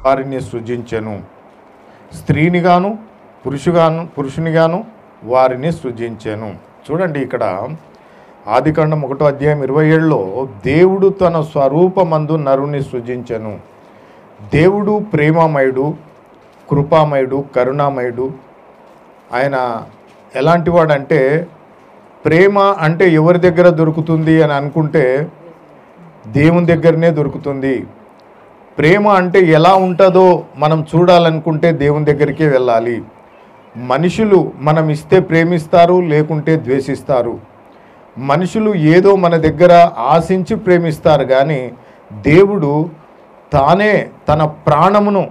వారిని సృజించెను. స్త్రీనిగాను పురుషునిగాను వారిని సృజించెను. చూడండి, ఇక్కడ ఆదికాండం 1:27లో దేవుడు తన స్వరూపమందు నరుని సృజించెను. దేవుడు ప్రేమమయుడు, కృపామయుడు, కరుణామయుడు. ఆయన ఎలాంటి వాడంటే, ప్రేమ అంటే ఎవరి దగ్గర దొరుకుతుంది అని అనుకుంటే దేవుని దగ్గరనే దొరుకుతుంది. ప్రేమ అంటే ఎలా ఉంటుందో మనం చూడాలనుకుంటే దేవుని దగ్గరికే వెళ్ళాలి. మనుషులు మనం ఇస్తే ప్రేమిస్తారు, లేకుంటే ద్వేషిస్తారు. మనుషులు ఏదో మన దగ్గర ఆశించి ప్రేమిస్తారు, కానీ దేవుడు తానే తన ప్రాణమును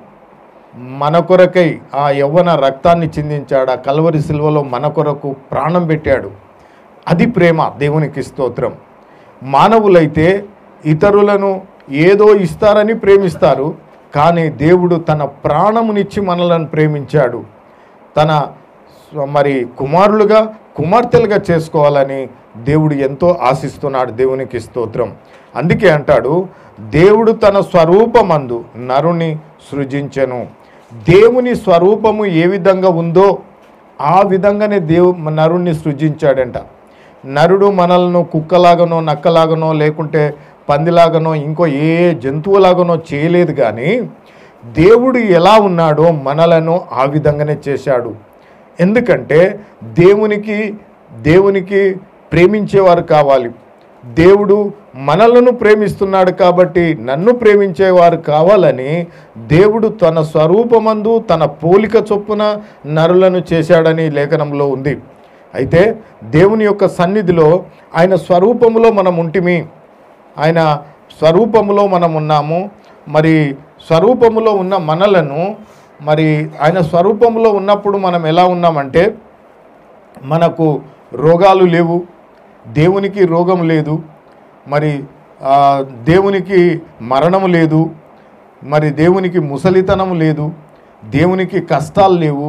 మన కొరకై ఆ యవ్వన రక్తాన్ని చిందించాడు. ఆ కల్వరి సిలువలో మన కొరకు ప్రాణం పెట్టాడు. అది ప్రేమ. దేవునికి స్తోత్రం. మానవులైతే ఇతరులను ఏదో ఇస్తారని ప్రేమిస్తారు, కానీ దేవుడు తన ప్రాణమునిచ్చి మనలను ప్రేమించాడు. తన కుమారులుగా కుమార్తెలుగా చేసుకోవాలని దేవుడు ఎంతో ఆశిస్తున్నాడు. దేవునికి స్తోత్రం. అందుకే అంటాడు, దేవుడు తన స్వరూపమందు నరుని సృజించెను. దేవుని స్వరూపము ఏ విధంగా ఉందో ఆ విధంగానే నరుణ్ణి సృజించాడంట. నరుడు మనల్ని కుక్కలాగానో, నక్కలాగానో, లేకుంటే పందిలాగానో, ఇంకో ఏ జంతువులాగానో చేయలేదు, కానీ దేవుడు ఎలా ఉన్నాడో మనలను ఆ విధంగానే చేశాడు. ఎందుకంటే దేవునికి ప్రేమించేవారు కావాలి. దేవుడు మనలను ప్రేమిస్తున్నాడు కాబట్టి నన్ను ప్రేమించేవారు కావాలని దేవుడు తన స్వరూపమందు తన పోలిక చొప్పున నరులను చేశాడని లేఖనంలో ఉంది. అయితే దేవుని యొక్క సన్నిధిలో ఆయన స్వరూపములో మనం ఉంటిమి, ఆయన స్వరూపములో మనం ఉన్నాము. మరి స్వరూపములో ఉన్న మనలను ఆయన స్వరూపములో ఉన్నప్పుడు మనం ఎలా ఉన్నామంటే, మనకు రోగాలు లేవు, దేవునికి రోగం లేదు, దేవునికి మరణము లేదు, దేవునికి ముసలితనం లేదు, దేవునికి కష్టాలు లేవు,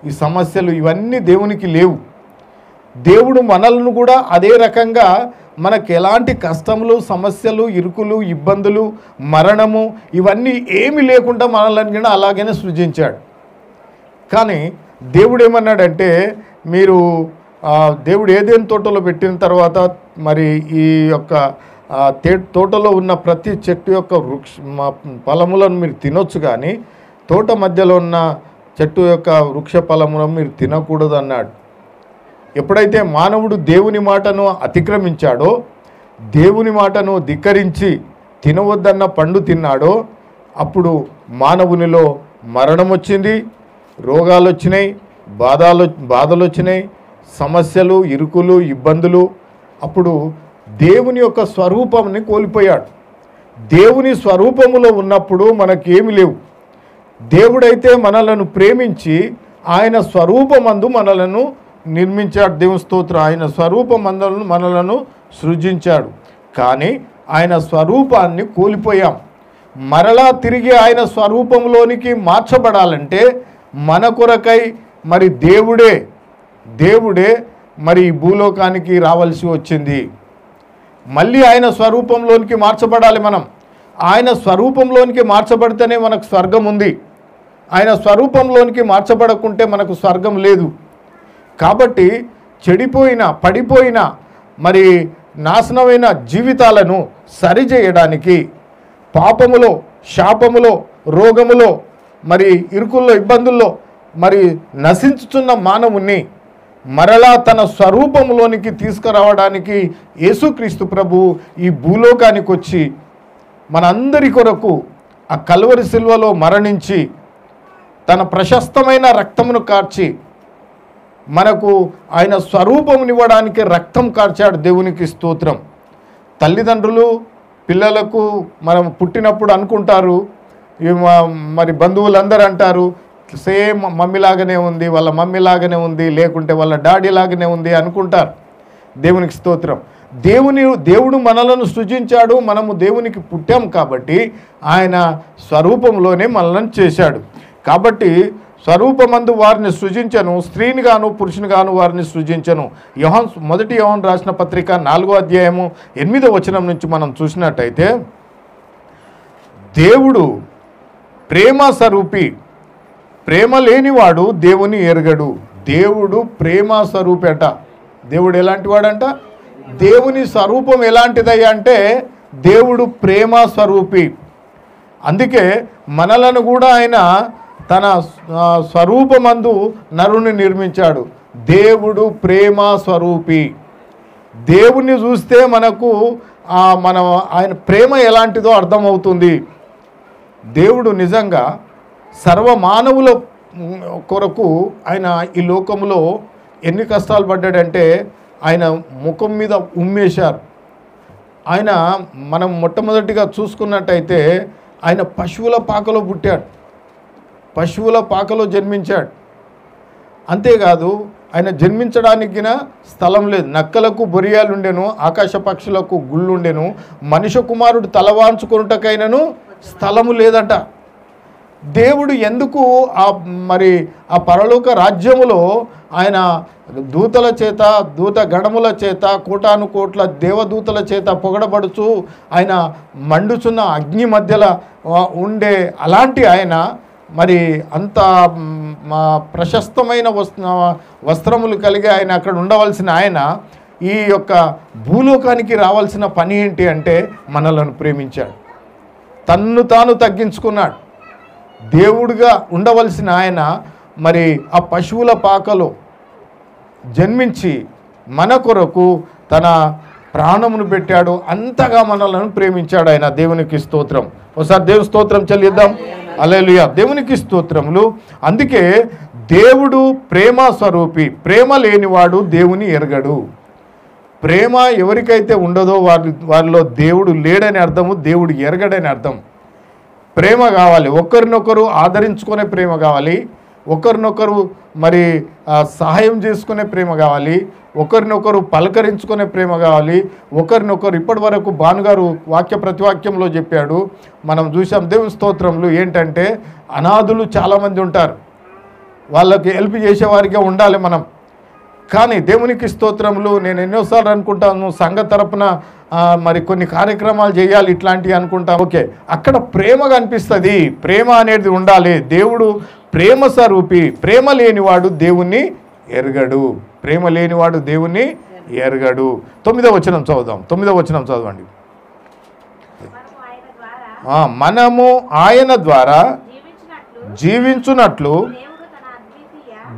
ఈ సమస్యలు ఇవన్నీ దేవునికి లేవు. దేవుడు మనల్ని కూడా అదే రకంగా మనకు ఎలాంటి కష్టములు, సమస్యలు, ఇరుకులు, ఇబ్బందులు, మరణము ఇవన్నీ ఏమీ లేకుండా మనల్ని కూడా అలాగనే సృజించాడు. కానీ దేవుడు ఏమన్నాడంటే, దేవుడు ఏదైనా తోటలో పెట్టిన తర్వాత ఈ యొక్క తోటలో ఉన్న ప్రతి చెట్టు యొక్క ఫలములను మీరు తినొచ్చు, కానీ తోట మధ్యలో ఉన్న చెట్టు యొక్క వృక్ష ఫలములను మీరు తినకూడదు అన్నాడు. ఎప్పుడైతే మానవుడు దేవుని మాటను అతిక్రమించాడో, దేవుని మాటను ధిక్కరించి తినవద్దన్న పండు తిన్నాడో, అప్పుడు మానవునిలో మరణం వచ్చింది, రోగాలు వచ్చినాయి, బాధలు వచ్చినాయి, సమస్యలు, ఇరుకులు, ఇబ్బందులు. అప్పుడు దేవుని యొక్క స్వరూపాన్ని కోల్పోయాడు. దేవుని స్వరూపములో ఉన్నప్పుడు మనకేమి లేవు. దేవుడైతే మనలను ప్రేమించి ఆయన స్వరూపమందు మనలను నిర్మించాడు. దేవుని స్తోత్రం. ఆయన స్వరూపమందు మనలను సృజించాడు, కానీ ఆయన స్వరూపాన్ని కోల్పోయాం. మరలా తిరిగి ఆయన స్వరూపంలోనికి మార్చబడాలంటే మన కొరకై దేవుడే ఈ భూలోకానికి రావాల్సి వచ్చింది. మళ్ళీ ఆయన స్వరూపంలోనికి మార్చబడాలి. మనం ఆయన స్వరూపంలోనికి మార్చబడితేనే మనకు స్వర్గం ఉంది. ఆయన స్వరూపంలోనికి మార్చబడకుంటే మనకు స్వర్గం లేదు. కాబట్టి పడిపోయిన నాశనమైన జీవితాలను సరిచేయడానికి, పాపములో, శాపములో, రోగములో, ఇరుకుల్లో, ఇబ్బందుల్లో నశించుతున్న మానవుణ్ణి మరలా తన స్వరూపంలోనికి తీసుకురావడానికి యేసుక్రీస్తు ప్రభు ఈ భూలోకానికి వచ్చి మనందరి కొరకు ఆ కల్వరి సిలువలో మరణించి తన ప్రశస్తమైన రక్తమును కార్చి మనకు ఆయన స్వరూపమునివ్వడానికి రక్తం కార్చాడు. దేవునికి స్తోత్రం. తల్లిదండ్రులు పిల్లలకు మనం పుట్టినప్పుడు అనుకుంటారు, బంధువులందరూ అంటారు, సేమ్ మమ్మీలాగానే ఉంది, వాళ్ళ మమ్మీలాగానే ఉంది, లేకుంటే వాళ్ళ డాడీ లాగానే ఉంది అనుకుంటారు. దేవునికి స్తోత్రం. దేవుడు మనలను సృజించాడు, మనము దేవునికి పుట్టాం కాబట్టి ఆయన స్వరూపంలోనే మనలను చేశాడు. కాబట్టి స్వరూపమందు వారిని సృజించను, స్త్రీని గాను పురుషుని గాను వారిని సృజించను. మొదటి యోహాను రాసిన పత్రిక 4వ అధ్యాయము 8వ వచనం నుంచి మనం చూసినట్టయితే, దేవుడు ప్రేమ స్వరూపి. ప్రేమ లేనివాడు దేవుని ఎరగడు. దేవుడు ప్రేమ స్వరూపి అట. దేవుడు ఎలాంటి వాడంట? దేవుని స్వరూపం ఎలాంటిదయ్యా అంటే దేవుడు ప్రేమ స్వరూపి. అందుకే మనలను కూడా ఆయన తన స్వరూపమందు నరుని నిర్మించాడు. దేవుడు ప్రేమ స్వరూపి. దేవుణ్ణి చూస్తే మనకు ఆయన ప్రేమ ఎలాంటిదో అర్థమవుతుంది. దేవుడు నిజంగా సర్వమానవుల కొరకు ఆయన ఈ లోకంలో ఎన్ని కష్టాలు పడ్డాడంటే ఆయన ముఖం మీద ఉమ్మేశారు. ఆయన మనం మొట్టమొదటిగా చూసుకున్నట్టయితే ఆయన పశువుల పాకలో పుట్టాడు, పశువుల పాకలో జన్మించాడు. అంతేకాదు ఆయన జన్మించడానికి స్థలం లేదు. నక్కలకు బొరియాలుండెను, ఆకాశ పక్షులకు గుళ్ళుండెను, మనుష్య కుమారుడు తలవాంచుకొనుటకైనను స్థలము లేదట. దేవుడు ఎందుకు మరి ఆ పరలోక రాజ్యములో ఆయన దూతల చేత, దూత గణముల చేత, కోటాను కోట్ల దేవదూతల చేత పొగడబడుచు ఆయన మండుచున్న అగ్ని మధ్యలో ఉండే అలాంటి ఆయన మరి అంత ప్రశస్తమైన వస్త్రములు కలిగి ఆయన అక్కడ ఉండవలసిన ఆయన ఈ యొక్క భూలోకానికి రావాల్సిన పని ఏంటి అంటే మనలను ప్రేమించాడు, తన్ను తాను తగ్గించుకున్నాడు. దేవుడిగా ఉండవలసిన ఆయన మరి ఆ పశువుల పాకలో జన్మించి మన కొరకు తన ప్రాణమును పెట్టాడు. అంతగా మనలను ప్రేమించాడు ఆయన. దేవునికి స్తోత్రం. ఒకసారి దేవుని స్తోత్రం చెల్లిద్దాం. హల్లెలూయా. దేవునికి స్తోత్రములు. అందుకే దేవుడు ప్రేమ స్వరూపి. ప్రేమ లేనివాడు దేవుని ఎరగడు. ప్రేమ ఎవరికైతే ఉండదో వారిలో దేవుడు లేడని అర్థము, దేవుడు ఎరగడని అర్థం. ప్రేమ కావాలి, ఒకరినొకరు ఆదరించుకునే ప్రేమ కావాలి, ఒకరినొకరు మరి సహాయం చేసుకునే ప్రేమ కావాలి, ఒకరినొకరు పలకరించుకునే ప్రేమ కావాలి, ఒకరినొకరు. ఇప్పటి వరకు భానుగారు వాక్య ప్రతివాక్యంలో చెప్పాడు, మనం చూసాం దేవుని స్తోత్రంలో ఏంటంటే అనాథులు చాలామంది ఉంటారు, వాళ్ళకి హెల్ప్ చేసేవారిగా ఉండాలి మనం. కానీ దేవునికి స్తోత్రములు నేను ఎన్నోసార్లు అనుకుంటాను సంఘ తరపున మరి కొన్ని కార్యక్రమాలు చేయాలి ఇట్లాంటివి అనుకుంటాం. ఓకే, అక్కడ ప్రేమ కనిపిస్తుంది, ప్రేమ అనేది ఉండాలి. దేవుడు ప్రేమ స్వరూపి. ప్రేమ లేనివాడు దేవుణ్ణి ఎరగడు. ప్రేమ లేనివాడు దేవుణ్ణి ఎరగడు. 9వ వచనం చదువుదాం. 9వ వచనం చదవండి. మనము ఆయన ద్వారా జీవించున్నట్లు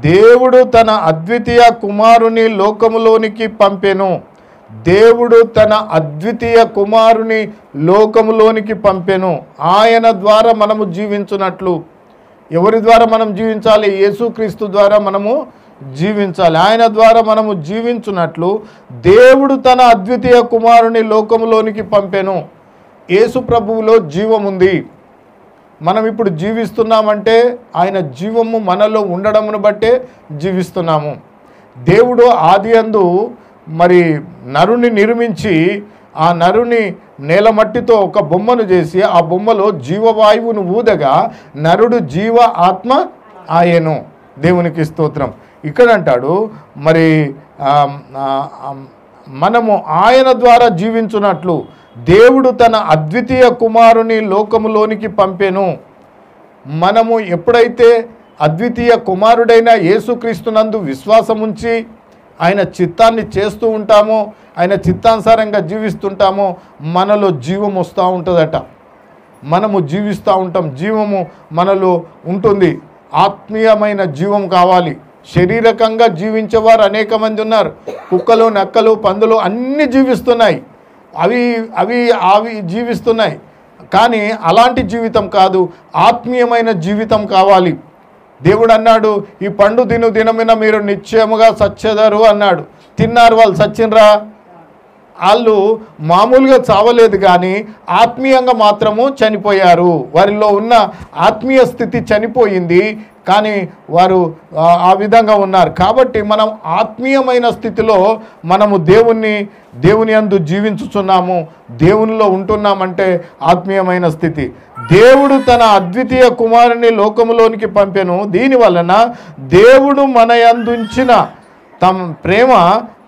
దేవుడు తన అద్వితీయ కుమారుని లోకములోనికి పంపెను. దేవుడు తన అద్వితీయ కుమారుని లోకములోనికి పంపెను. ఆయన ద్వారా మనము జీవించున్నట్లు. ఎవరి ద్వారా మనం జీవించాలి? యేసుక్రీస్తు ద్వారా మనము జీవించాలి. ఆయన ద్వారా మనము జీవించున్నట్లు దేవుడు తన అద్వితీయ కుమారుని లోకములోనికి పంపెను. యేసు ప్రభువులో జీవం ఉంది. మనం ఇప్పుడు జీవిస్తున్నామంటే ఆయన జీవము మనలో ఉండడమును బట్టే జీవిస్తున్నాము. దేవుడు ఆదియందు మరి నరుని నిర్మించి ఆ నరుని నేలమట్టితో ఒక బొమ్మను చేసి ఆ బొమ్మలో జీవవాయువును ఊదగా నరుడు జీవ ఆత్మ ఆయను. దేవునికి స్తోత్రం. ఇక్కడ అంటాడు మరి మనము ఆయన ద్వారా జీవించున్నట్లు దేవుడు తన అద్వితీయ కుమారుని లోకములోనికి పంపెను. మనము ఎప్పుడైతే అద్వితీయ కుమారుడైన యేసుక్రీస్తునందు విశ్వాసం ఉంచి ఆయన చిత్తాన్ని చేస్తూ ఉంటామో, ఆయన చిత్తానుసారంగా జీవిస్తుంటామో మనలో జీవం వస్తూ ఉంటుందట. మనము జీవిస్తూ ఉంటాం, జీవము మనలో ఉంటుంది. ఆత్మీయమైన జీవం కావాలి. శారీరకంగా జీవించేవారు అనేక మంది ఉన్నారు. కుక్కలు, నక్కలు, పందులు అన్నీ జీవిస్తున్నాయి, అవి జీవిస్తున్నాయి. కానీ అలాంటి జీవితం కాదు, ఆత్మీయమైన జీవితం కావాలి. దేవుడు అన్నాడు, ఈ పండు దినమిన మీరు నిశ్చయముగా చచ్చెదరు అన్నాడు. తిన్నారు, వాళ్ళు చచ్చిండ్రా? వాళ్ళు మామూలుగా చావలేదు కానీ ఆత్మీయంగా మాత్రము చనిపోయారు. వారిలో ఉన్న ఆత్మీయ స్థితి చనిపోయింది, కానీ వారు ఆ విధంగా ఉన్నారు. కాబట్టి మనం ఆత్మీయమైన స్థితిలో మనము దేవుని యందు జీవించుచున్నాము, దేవునిలో ఉంటున్నామంటే ఆత్మీయమైన స్థితి. దేవుడు తన అద్వితీయ కుమారుని లోకములోనికి పంపెను. దీని వలన దేవుడు మన యందుంచిన తమ ప్రేమ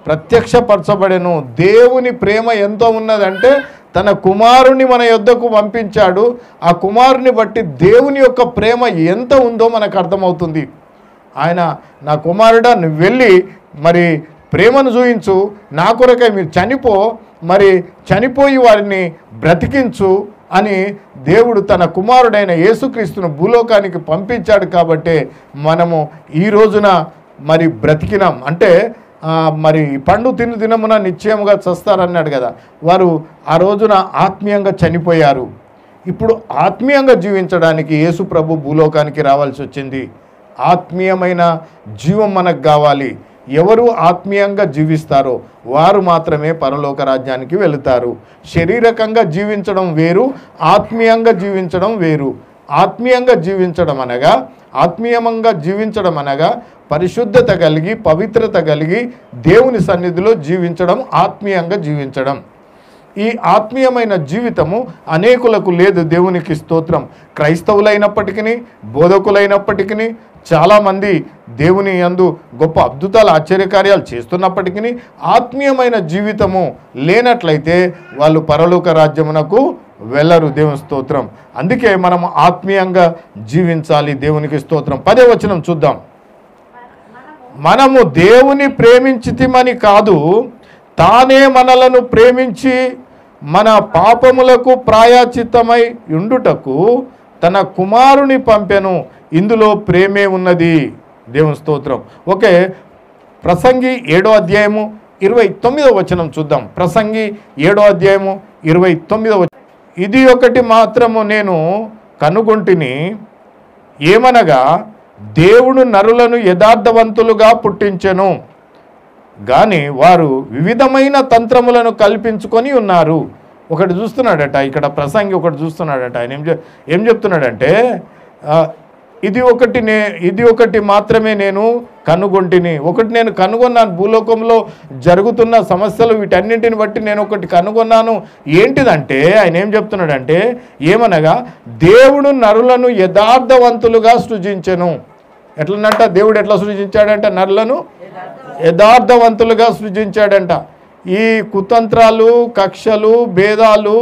ప్రత్యక్షపరచబడెను. దేవుని ప్రేమ ఎంతో ఉన్నదంటే తన కుమారుని మన యొద్దకు పంపించాడు. ఆ కుమారుని బట్టి దేవుని యొక్క ప్రేమ ఎంత ఉందో మనకు అర్థమవుతుంది. ఆయన, నా కుమారుడా నువ్వు వెళ్ళి మరి ప్రేమను చూయించు, నా కొరకై మీరు మరి చనిపోయి వారిని బ్రతికించు అని దేవుడు తన కుమారుడైన యేసుక్రీస్తును భూలోకానికి పంపించాడు. కాబట్టి మనము ఈ రోజున మరి బ్రతికినాం. అంటే మరి పండు తినమున నిశ్చయముగా చస్తారన్నాడు కదా, వారు ఆ రోజున ఆత్మీయంగా చనిపోయారు. ఇప్పుడు ఆత్మీయంగా జీవించడానికి యేసు ప్రభు భూలోకానికి రావాల్సి వచ్చింది. ఆత్మీయమైన జీవం మనకు కావాలి. ఎవరు ఆత్మీయంగా జీవిస్తారో వారు మాత్రమే పరలోక రాజ్యానికి వెళుతారు. శారీరకంగా జీవించడం వేరు, ఆత్మీయంగా జీవించడం వేరు. ఆత్మీయంగా జీవించడం అనగా పరిశుద్ధత కలిగి, పవిత్రత కలిగి దేవుని సన్నిధిలో జీవించడం ఆత్మీయంగా జీవించడం. ఈ ఆత్మీయమైన జీవితము అనేకులకు లేదు. దేవునికి స్తోత్రం. క్రైస్తవులైనప్పటికీ, బోధకులైనప్పటికీ, చాలామంది దేవుని యందు గొప్ప అద్భుతాలు, ఆశ్చర్యకార్యాలు చేస్తున్నప్పటికీ ఆత్మీయమైన జీవితము లేనట్లయితే వాళ్ళు పరలోక రాజ్యమునకు వెళ్ళరు. దేవుని స్తోత్రం. అందుకే మనం ఆత్మీయంగా జీవించాలి. దేవునికి స్తోత్రం. 10వ వచనం చూద్దాం. మనము దేవుని ప్రేమించితిమని కాదు, తానే మనలను ప్రేమించి మన పాపములకు ప్రాయశ్చిత్తమై ఉండుటకు తన కుమారుని పంపెను. ఇందులో ప్రేమే ఉన్నది. దేవుని స్తోత్రం. ఓకే, ప్రసంగి 7వ అధ్యాయము 29వ వచనం చూద్దాం. ప్రసంగి 7వ అధ్యాయము 29వ వచనం. ఇది ఒకటి మాత్రము నేను కనుగొంటిని, ఏమనగా దేవుడు నరులను యథార్థవంతులుగా పుట్టించెను, కానీ వారు వివిధమైన తంత్రములను కల్పించుకొని ఉన్నారు. ఒకటి చూస్తున్నాడట ఇక్కడ ప్రసంగి, ఒకటి చూస్తున్నాడట. ఆయన ఏం చెప్తున్నాడంటే, ఇది ఒకటి మాత్రమే నేను కనుగొంటిని. ఒకటి నేను కనుగొన్నాను. భూలోకంలో జరుగుతున్న సమస్యలు వీటన్నింటిని బట్టి నేను ఒకటి కనుగొన్నాను. ఏంటిదంటే ఆయన ఏం చెప్తున్నాడంటే, ఏమనగా దేవుడు నరులను యథార్థవంతులుగా సృజించెను. ఎట్లనంట? దేవుడు ఎట్లా సృజించాడంట? నరులను యథార్థవంతులుగా సృజించాడంట. ఈ కుతంత్రాలు, కక్షలు, భేదాలు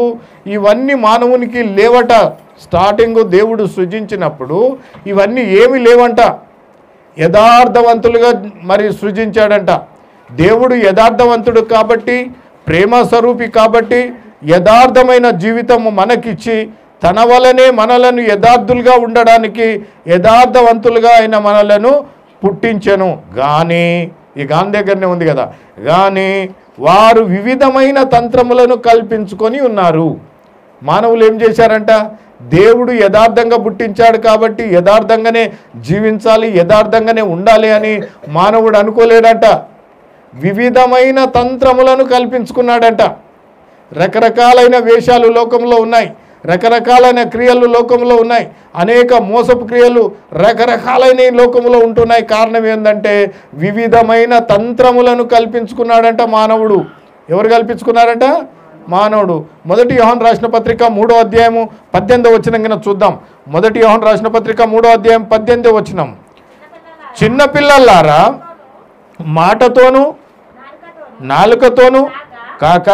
ఇవన్నీ మానవునికి లేవట. స్టార్టింగ్ దేవుడు సృజించినప్పుడు ఇవన్నీ ఏమీ లేవంట. యథార్థవంతులుగా మరి సృజించాడంట. దేవుడు యథార్థవంతుడు కాబట్టి, ప్రేమ స్వరూపి కాబట్టి యథార్థమైన జీవితము మనకిచ్చి తన వలనే మనలను యథార్థులుగా ఉండడానికి యథార్థవంతులుగా ఆయన మనలను పుట్టించెను. కానీ ఈ గాని దగ్గరనే ఉంది కదా, కానీ వారు వివిధమైన తంత్రములను కల్పించుకొని ఉన్నారు. మానవులు ఏం చేశారంట? దేవుడు యథార్థంగా పుట్టించాడు కాబట్టి యథార్థంగానే జీవించాలి, యథార్థంగానే ఉండాలి అని మానవుడు అనుకోలేడంట. వివిధమైన తంత్రములను కల్పించుకున్నాడంట. రకరకాలైన వేషాలు లోకంలో ఉన్నాయి, రకరకాలైన క్రియలు లోకంలో ఉన్నాయి, అనేక మోసపు క్రియలు రకరకాలైన లోకంలో ఉంటున్నాయి. కారణం ఏంటంటే వివిధమైన తంత్రములను కల్పించుకున్నాడంట మానవుడు. ఎవరు కల్పించుకున్నారంట? మానవుడు. 1 యోహాను రాసిన పత్రిక 3వ అధ్యాయము 18వ వచనం కింద చూద్దాం. 1 యోహాను రాసిన పత్రిక 3వ అధ్యాయం 18వ వచనం. చిన్నపిల్లలారా, మాటతోనూ నాలుకతోనూ కాక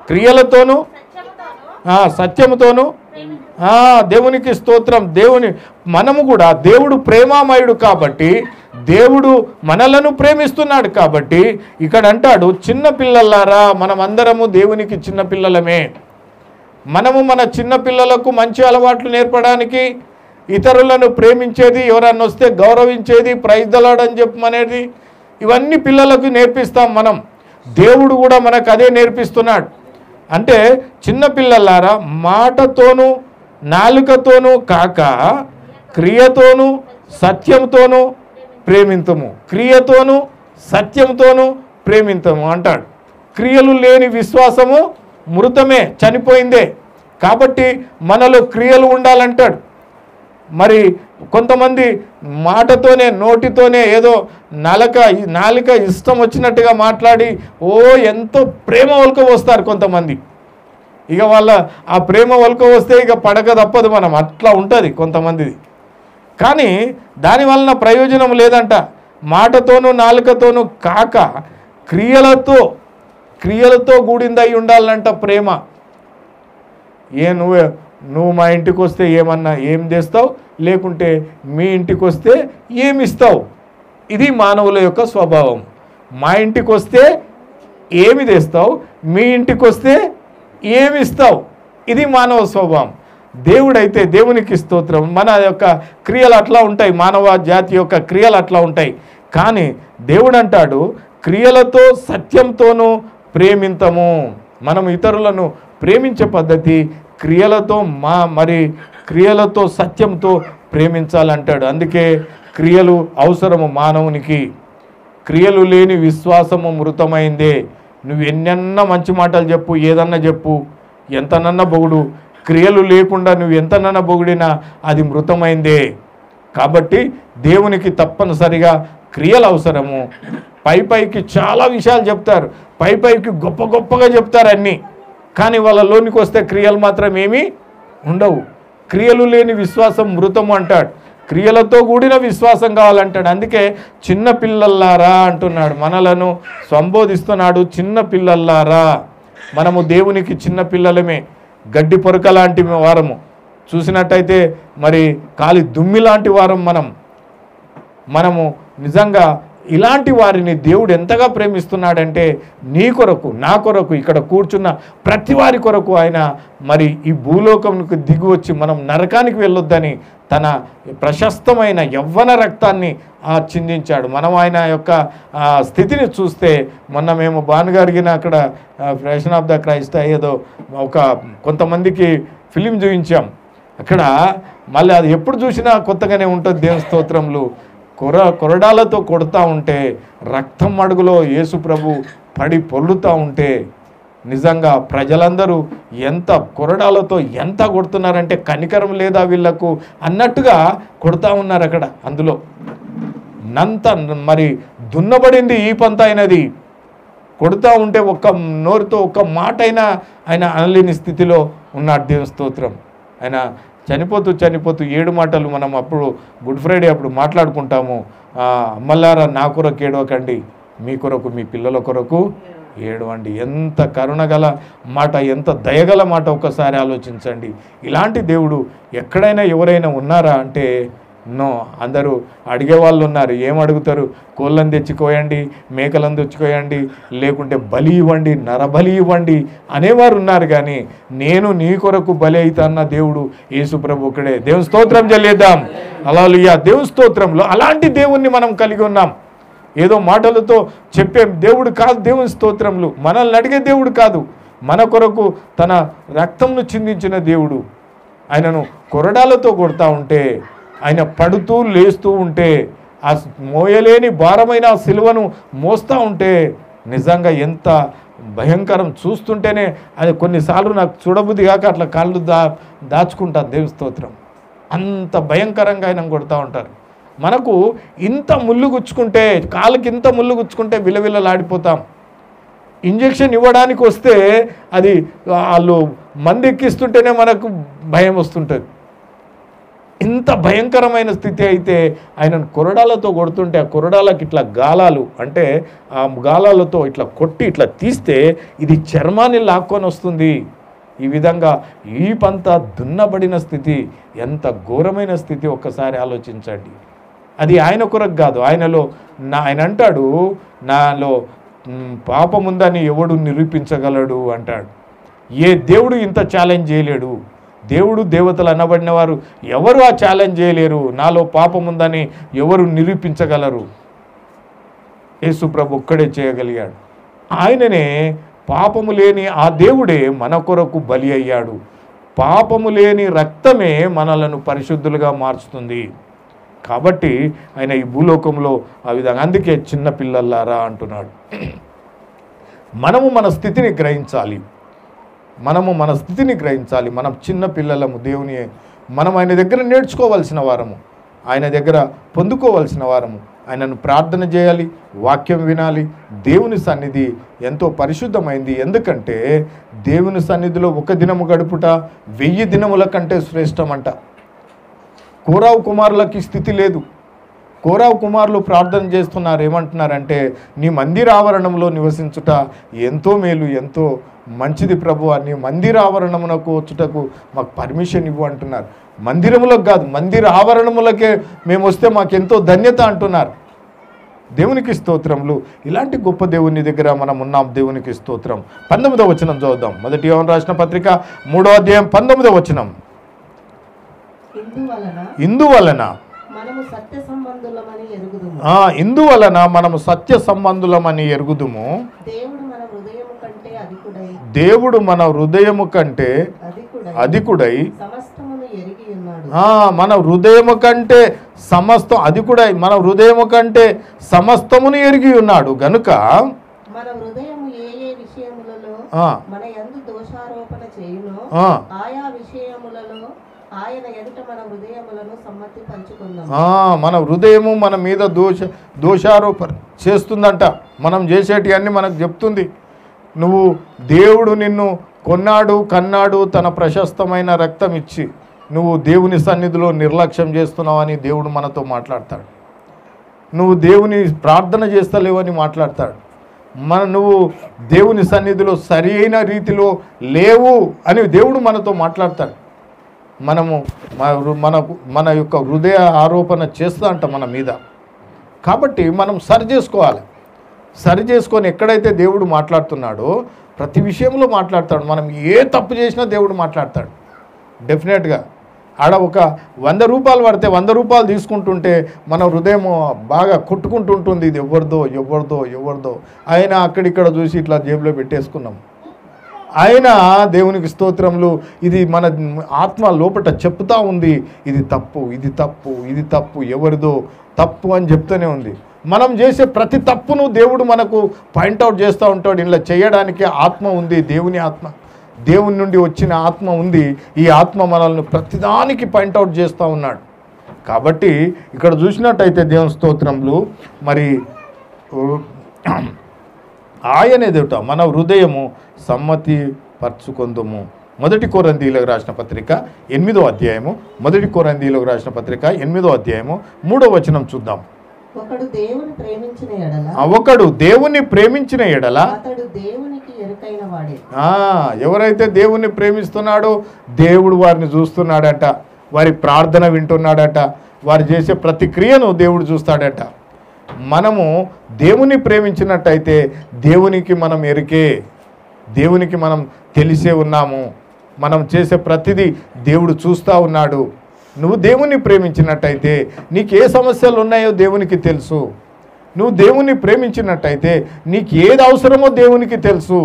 క్రియలతోనూ సత్యముతోనూ. దేవునికి స్తోత్రం. మనము కూడా దేవుడు ప్రేమామయుడు కాబట్టి, దేవుడు మనలను ప్రేమిస్తున్నాడు కాబట్టి ఇక్కడ అంటాడు, చిన్నపిల్లలారా, మనమందరము దేవునికి చిన్నపిల్లలమే. మనము మన చిన్నపిల్లలకు మంచి అలవాట్లు నేర్పడానికి, ఇతరులను ప్రేమించేది, ఎవరన్నా వస్తే గౌరవించేది, ప్రైజ్ ద లార్డ్ అని చెప్పమనేది, ఇవన్నీ పిల్లలకు నేర్పిస్తాం మనం. దేవుడు కూడా మనకు అదే నేర్పిస్తున్నాడు. అంటే చిన్నపిల్లలారా, మాటతోనూ నాలుకతోనూ కాక క్రియతోనూ సత్యంతోనూ ప్రేమింతము. క్రియతోనూ సత్యంతోనూ ప్రేమింతము అంటాడు. క్రియలు లేని విశ్వాసము మృతమే, చనిపోయిందే. కాబట్టి మనలో క్రియలు ఉండాలంటాడు. మరి కొంతమంది మాటతోనే, నోటితోనే ఏదో నాలుక ఇష్టం వచ్చినట్టుగా మాట్లాడి ఎంతో ప్రేమ ఒలక వస్తారు కొంతమంది. ఇక వాళ్ళ ఆ ప్రేమ ఒలక వస్తే ఇక పడక తప్పదు మనం, అట్లా ఉంటుంది కొంతమందిది. కానీ దాని వలన ప్రయోజనం లేదంట. మాటతోనూ నాలుకతోనూ కాక క్రియలతో కూడిందై ఉండాలంట ప్రేమ. నువ్వు మా ఇంటికి వస్తే ఏమన్నా ఏం చేస్తావు, లేకుంటే మీ ఇంటికి వస్తే ఏమిస్తావు. ఇది మానవుల యొక్క స్వభావం. మా ఇంటికి వస్తే ఏమి తెస్తావు, మీ ఇంటికి వస్తే ఏమి ఇస్తావు. ఇది మానవ స్వభావం. దేవుడైతే, దేవునికి స్తోత్రం, మన యొక్క క్రియలు అట్లా ఉంటాయి, మానవ జాతి యొక్క క్రియలు అట్లా ఉంటాయి. కానీ దేవుడు అంటాడు, క్రియలతో సత్యంతోనూ ప్రేమింతము. మనం ఇతరులను ప్రేమించే పద్ధతి క్రియలతో క్రియలతో సత్యంతో ప్రేమించాలంటాడు. అందుకే క్రియలు అవసరము మానవునికి. క్రియలు లేని విశ్వాసము మృతమైందే. నువ్వు ఎన్నన్నా మంచి మాటలు చెప్పు, ఏదన్నా చెప్పు, ఎంతనన్నా పొగుడు, క్రియలు లేకుండా నువ్వు ఎంతనన్నా పొగిడినా అది మృతమైందే. కాబట్టి దేవునికి తప్పనిసరిగా క్రియలు అవసరము. పైకి చాలా విషయాలు చెప్తారు, పైకి గొప్పగా చెప్తారు అన్నీ, కానీ వాళ్ళ లోనికి వస్తే క్రియలు మాత్రం ఏమీ ఉండవు. క్రియలు లేని విశ్వాసం మృతము అంటాడు. క్రియలతో కూడిన విశ్వాసం కావాలంటాడు. అందుకే చిన్న పిల్లల్లారా అంటున్నాడు, మనలను సంబోధిస్తున్నాడు. చిన్న పిల్లల్లారా, మనము దేవునికి చిన్న పిల్లలమే, గడ్డి పొరక లాంటి వారము. చూసినట్టయితే మరి కాలి దుమ్మి లాంటి వారం మనము నిజంగా ఇలాంటి వారిని దేవుడు ఎంతగా ప్రేమిస్తున్నాడంటే, నీ కొరకు, నా కొరకు, ఇక్కడ కూర్చున్న ప్రతి వారి కొరకు ఆయన మరి ఈ భూలోకంకు దిగి వచ్చి మనం నరకానికి వెళ్ళొద్దని తన ప్రశస్తమైన యవ్వన రక్తాన్ని చిందించాడు. మనం ఆయన యొక్క స్థితిని చూస్తే, మొన్న మేము భానుగారిగిన అక్కడ ఫ్యాషన్ ఆఫ్ ద క్రైస్ట్ ఏదో కొంతమందికి ఫిలిం చూపించాం. అక్కడ మళ్ళీ అది ఎప్పుడు చూసినా కొత్తగానే ఉంటుంది. దేవుని స్తోత్రములు. కొరడాలతో కొడుతూ ఉంటే, రక్తం అడుగులో యేసు ప్రభు పడి పొర్లుతూ ఉంటే, నిజంగా ప్రజలందరూ ఎంత కొరడాలతో ఎంత కొడుతున్నారంటే, కనికరం లేదా వీళ్లకు అన్నట్టుగా కొడుతూ ఉన్నారు అక్కడ. అందులో నంత మరి దున్నబడింది ఈ పంత అయినది. కొడుతూ ఉంటే ఒక్క నోరుతో ఒక్క మాట అయినా ఆయన అనలేని స్థితిలో ఉన్నాడు. దేవుని స్తోత్రం. ఆయన చనిపోతూ 7 మాటలు మనం అప్పుడు గుడ్ ఫ్రైడే అప్పుడు మాట్లాడుకుంటాము. అమ్మలారా, నా కొరకు ఏడవకండి, మీ కొరకు, మీ పిల్లల కొరకు ఏడవండి. ఎంత కరుణగల మాట, ఎంత దయగల మాట ఒక్కసారి ఆలోచించండి. ఇలాంటి దేవుడు ఎక్కడైనా ఎవరైనా ఉన్నారా అంటే నో. అందరూ అడిగేవాళ్ళు ఉన్నారు. ఏం అడుగుతారు? కోళ్ళని తెచ్చుకోయండి, మేకలను తెచ్చుకోయండి, లేకుంటే బలి ఇవ్వండి, నరబలి ఇవ్వండి అనేవారు ఉన్నారు. కానీ నేను నీ కొరకు బలి అవుతాన్న దేవుడు యేసు ప్రభు ఒక్కడే. దేవుని స్తోత్రం చెల్లిద్దాం. హల్లెలూయా. దేవుని స్తోత్రంలో అలాంటి దేవుణ్ణి మనం కలిగి ఉన్నాం. ఏదో మాటలతో చెప్పే దేవుడు కాదు. దేవుని స్తోత్రంలో మనల్ని అడిగే దేవుడు కాదు, మన కొరకు తన రక్తంను చిందించిన దేవుడు. ఆయనను కొరడాలతో కొడతా ఉంటే, ఆయన పడుతూ లేస్తూ ఉంటే, ఆ మోయలేని భారమైన ఆ సిలువను మోస్తూ ఉంటే, నిజంగా ఎంత భయంకరం. చూస్తుంటేనే అది కొన్నిసార్లు నాకు చూడబుద్ధి కాక అట్లా కాళ్ళు దాచుకుంటాను. దేవుని స్తోత్రం. అంత భయంకరంగా ఆయన కొడుతూ ఉంటారు. మనకు ఇంత ముళ్ళు గుచ్చుకుంటే, కాళ్ళకి ఇంత ముళ్ళు గుచ్చుకుంటే విలవిలలాడిపోతాం. ఇంజెక్షన్ ఇవ్వడానికి వస్తే అది వాళ్ళు మందు ఎక్కిస్తుంటేనే మనకు భయం వస్తుంటుంది. ఇంత భయంకరమైన స్థితి అయితే ఆయనను కొరడాలతో కొడుతుంటే, ఆ కొరడాలకి ఇట్లా గాలాలు, అంటే ఆ గాలాలతో ఇట్లా కొట్టి ఇట్లా తీస్తే ఇది చర్మాన్ని లాక్కొని వస్తుంది. ఈ విధంగా ఈ పంత దున్నబడిన స్థితి, ఎంత ఘోరమైన స్థితి ఒక్కసారి ఆలోచించండి. అది ఆయన కొరకు కాదు. ఆయన అంటాడు, నాలో పాపముందని ఎవడు నిరూపించగలడు అంటాడు. ఏ దేవుడు ఇంత ఛాలెంజ్ చేయలేడు. దేవుడు, దేవతలు అనబడిన వారు ఎవరు ఆ ఛాలెంజ్ చేయలేరు. నాలో పాపం ఉందని ఎవరు నిరూపించగలరు? యేసు ప్రభు ఒక్కడే చేయగలిగాడు. ఆయననే పాపము లేని ఆ దేవుడే మన కొరకు బలి అయ్యాడు. పాపము లేని రక్తమే మనలను పరిశుద్ధులుగా మార్చుతుంది. కాబట్టి ఆయన ఈ భూలోకంలో ఆ విధంగా, అందుకే చిన్న పిల్లల్లారా అంటున్నాడు. మనము మన స్థితిని గ్రహించాలి. మనం చిన్న పిల్లలము. దేవుని మనం ఆయన దగ్గర నేర్చుకోవాల్సిన వారము, ఆయన దగ్గర పొందుకోవాల్సిన వారము. ఆయనను ప్రార్థన చేయాలి, వాక్యం వినాలి. దేవుని సన్నిధి ఎంతో పరిశుద్ధమైంది. ఎందుకంటే దేవుని సన్నిధిలో ఒక దినము గడుపుట 1000 దినముల కంటే శ్రేష్టమంట. కోరావు కుమారులకి స్థితి లేదు. కోరావు కుమారులు ప్రార్థన చేస్తున్నారు. ఏమంటున్నారంటే, నీ మందిర ఆవరణంలో నివసించుట ఎంతో మేలు, ఎంతో మంచిది ప్రభు అని. మందిర ఆవరణమునకు వచ్చుటకు మాకు పర్మిషన్ ఇవ్వు అంటున్నారు. మందిరములకు కాదు, మందిర ఆవరణములకే మేము వస్తే మాకెంతో ధన్యత అంటున్నారు. దేవునికి స్తోత్రములు. ఇలాంటి గొప్ప దేవుని దగ్గర మనం ఉన్నాం. దేవునికి స్తోత్రం. 19వ వచనం చదువుదాం. మొదటి యోహాను రాసిన పత్రిక 3వ అధ్యాయం 19వ వచనం. ఇందువలన ఇందువలన మనము సత్య సంబంధులమని ఎరుగుదుము. దేవుడు మన హృదయము కంటే అధికుడై, మన హృదయము కంటే సమస్తం అధికుడై, మన హృదయము కంటే సమస్తమును ఎరిగి ఉన్నాడు గనుక మన హృదయము ఏ ఏ విషయములలో మన యందు దోషారోపణ చేయునో ఆయా విషయములలో ఆయన ఎదుట మన హృదయములను సమ్మతి పంచుకుందాం. మన హృదయము మన మీద దోషారోపణ చేస్తుందంట. మనం చేసేటివన్నీ మనకు చెప్తుంది. నువ్వు దేవుడు నిన్ను కొన్నాడు, కన్నాడు, తన ప్రశస్తమైన రక్తం ఇచ్చి నువ్వు దేవుని సన్నిధిలో నిర్లక్ష్యం చేస్తున్నావని దేవుడు మనతో మాట్లాడతాడు. నువ్వు దేవుని ప్రార్థన చేస్తలేవని మాట్లాడతాడు. నువ్వు దేవుని సన్నిధిలో సరి అయిన రీతిలో లేవు అని దేవుడు మనతో మాట్లాడతాడు. మన యొక్క హృదయ ఆరోపణ చేస్తా అంట మన మీద. కాబట్టి మనం సరి చేసుకోవాలి. సరి చేసుకొని ఎక్కడైతే దేవుడు మాట్లాడుతున్నాడో ప్రతి విషయంలో మాట్లాడతాడు. మనం ఏ తప్పు చేసినా దేవుడు మాట్లాడతాడు డెఫినెట్గా. ఆడ ఒక 100 రూపాయలు పడితే 100 రూపాయలు తీసుకుంటుంటే మన హృదయం బాగా కొట్టుకుంటుంటుంది. ఇది ఎవరిదో ఎవరిదో ఎవరిదో ఆయన అక్కడిక్కడ చూసి ఇట్లా జేబులో పెట్టేసుకున్నాం. ఆయన దేవునికి స్తోత్రములు. ఇది మన ఆత్మ లోపట చెప్తా ఉంది, ఇది తప్పు, ఇది తప్పు, ఇది తప్పు, ఎవరిదో తప్పు అని చెప్తూనే ఉంది. మనం చేసే ప్రతి తప్పును దేవుడు మనకు పాయింట్అవుట్ చేస్తూ ఉంటాడు. ఇలా చేయడానికి ఆత్మ ఉంది, దేవుని ఆత్మ, దేవుని నుండి వచ్చిన ఆత్మ ఉంది. ఈ ఆత్మ మనల్ని ప్రతిదానికి పాయింట్అవుట్ చేస్తూ ఉన్నాడు. కాబట్టి ఇక్కడ చూసినట్టయితే దేవుని స్తోత్రములు, మరి ఆయన ఎదుట మన హృదయము సమ్మతి పరచుకొందుము. మొదటి కొరింథీయులకు రాసిన పత్రిక 8వ అధ్యాయము, మొదటి కొరింథీయులకు రాసిన పత్రిక 8వ అధ్యాయము 3వ వచనం చూద్దాం. ఒకడు దేవుని ప్రేమించిన ఎడల ఎవరైతే దేవుణ్ణి ప్రేమిస్తున్నాడో దేవుడు వారిని చూస్తున్నాడట, వారి ప్రార్థన వింటున్నాడట, వారు చేసే ప్రతి క్రియను దేవుడు చూస్తాడట. మనము దేవుని ప్రేమించినట్టయితే దేవునికి మనం ఎరికే, దేవునికి మనం తెలిసే ఉన్నాము. మనం చేసే ప్రతిదీ దేవుడు చూస్తూ ఉన్నాడు. నువ్వు దేవుని ప్రేమించినట్టయితే నీకు ఏ సమస్యలు ఉన్నాయో దేవునికి తెలుసు. నువ్వు దేవుని ప్రేమించినట్టయితే నీకు ఏది అవసరమో దేవునికి తెలుసు.